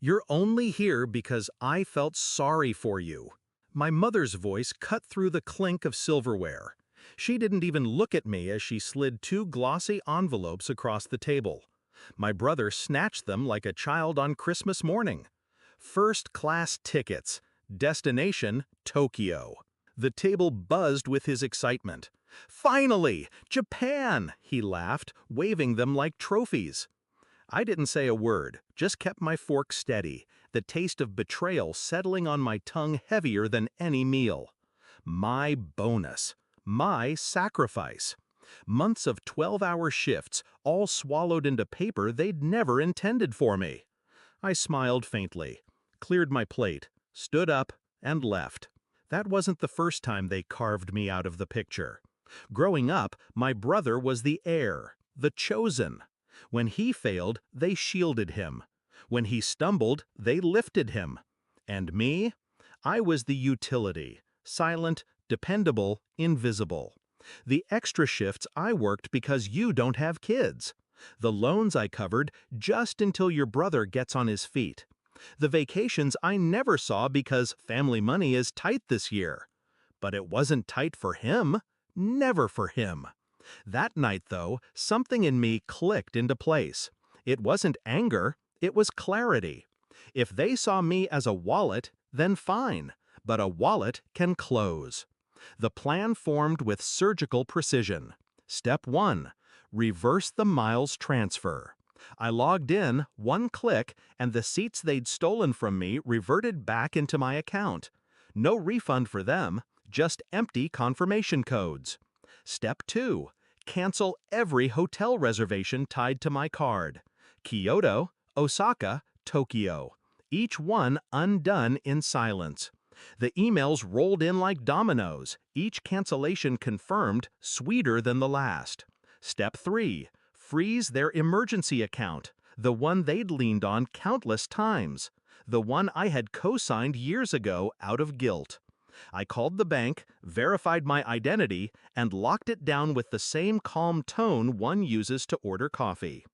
You're only here because I felt sorry for you. My mother's voice cut through the clink of silverware. She didn't even look at me as she slid two glossy envelopes across the table. My brother snatched them like a child on Christmas morning. First-class tickets. Destination, Tokyo. The table buzzed with his excitement. "Finally! Japan!" he laughed, waving them like trophies. I didn't say a word, just kept my fork steady, the taste of betrayal settling on my tongue heavier than any meal. My bonus. My sacrifice. Months of 12-hour shifts, all swallowed into paper they'd never intended for me. I smiled faintly, cleared my plate, stood up, and left. That wasn't the first time they carved me out of the picture. Growing up, my brother was the heir, the chosen. When he failed, they shielded him. When he stumbled, they lifted him. And me? I was the utility, silent, dependable, invisible. The extra shifts I worked because you don't have kids. The loans I covered just until your brother gets on his feet. The vacations I never saw because family money is tight this year. But it wasn't tight for him. Never for him. That night, though, something in me clicked into place. It wasn't anger, it was clarity. If they saw me as a wallet, then fine, but a wallet can close. The plan formed with surgical precision. Step 1. Reverse the miles transfer. I logged in, one click, and the seats they'd stolen from me reverted back into my account. No refund for them, just empty confirmation codes. Step 2. Cancel every hotel reservation tied to my card. Kyoto, Osaka, Tokyo. Each one undone in silence. The emails rolled in like dominoes, each cancellation confirmed, sweeter than the last. Step 3. Freeze their emergency account, the one they'd leaned on countless times. The one I had co-signed years ago out of guilt. I called the bank, verified my identity, and locked it down with the same calm tone one uses to order coffee.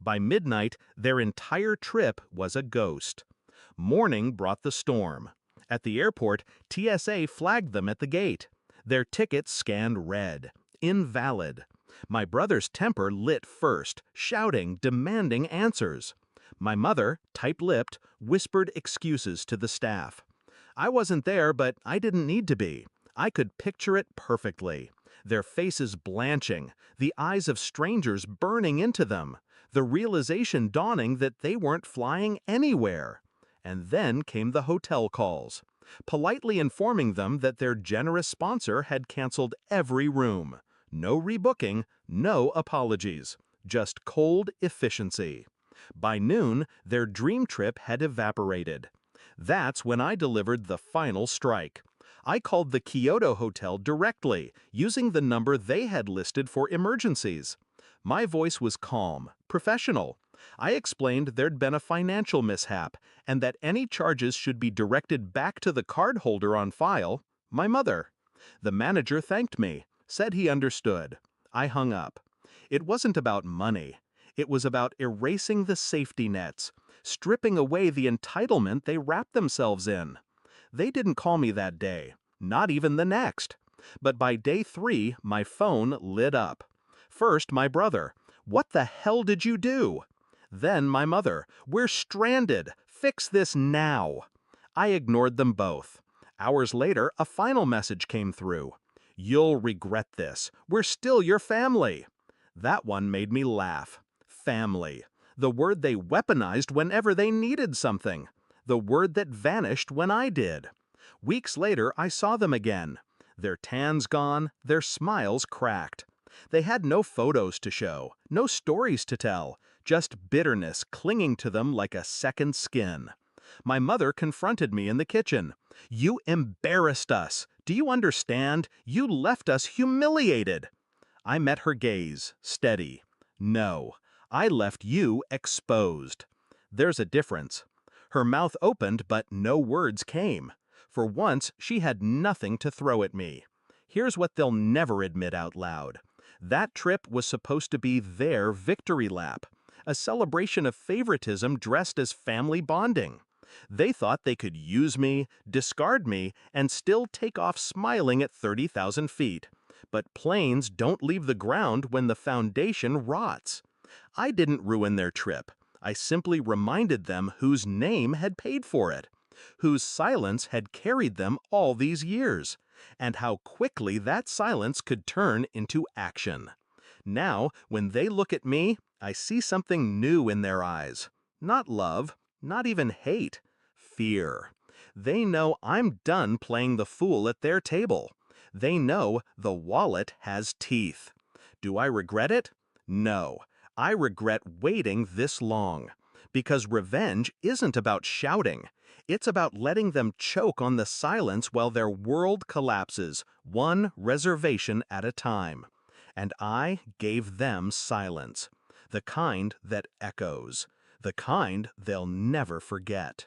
By midnight, their entire trip was a ghost. Morning brought the storm. At the airport, TSA flagged them at the gate. Their tickets scanned red. Invalid. My brother's temper lit first, shouting, demanding answers. My mother, tight-lipped, whispered excuses to the staff. I wasn't there, but I didn't need to be. I could picture it perfectly. Their faces blanching, the eyes of strangers burning into them, the realization dawning that they weren't flying anywhere. And then came the hotel calls, politely informing them that their generous sponsor had canceled every room. No rebooking, no apologies, just cold efficiency. By noon, their dream trip had evaporated. That's when I delivered the final strike. I called the Kyoto Hotel directly, using the number they had listed for emergencies. My voice was calm, professional. I explained there'd been a financial mishap, and that any charges should be directed back to the cardholder on file, my mother. The manager thanked me, said he understood. I hung up. It wasn't about money. It was about erasing the safety nets, stripping away the entitlement they wrapped themselves in. They didn't call me that day, not even the next. But by day 3, my phone lit up. First, my brother. "What the hell did you do?" Then my mother. "We're stranded. Fix this now." I ignored them both. Hours later, a final message came through. "You'll regret this. We're still your family." That one made me laugh. Family. The word they weaponized whenever they needed something. The word that vanished when I did. Weeks later, I saw them again. Their tans gone, their smiles cracked. They had no photos to show, no stories to tell, just bitterness clinging to them like a second skin. My mother confronted me in the kitchen. "You embarrassed us. Do you understand? You left us humiliated." I met her gaze, steady. "No. I left you exposed." There's a difference. Her mouth opened, but no words came. For once, she had nothing to throw at me. Here's what they'll never admit out loud. That trip was supposed to be their victory lap. a celebration of favoritism dressed as family bonding. They thought they could use me, discard me, and still take off smiling at 30,000 feet. But planes don't leave the ground when the foundation rots. I didn't ruin their trip. I simply reminded them whose name had paid for it, whose silence had carried them all these years, and how quickly that silence could turn into action. Now, when they look at me, I see something new in their eyes. Not love, not even hate, fear. They know I'm done playing the fool at their table. They know the wallet has teeth. Do I regret it? No. I regret waiting this long. Because revenge isn't about shouting. It's about letting them choke on the silence while their world collapses, one reservation at a time. And I gave them silence. The kind that echoes. The kind they'll never forget.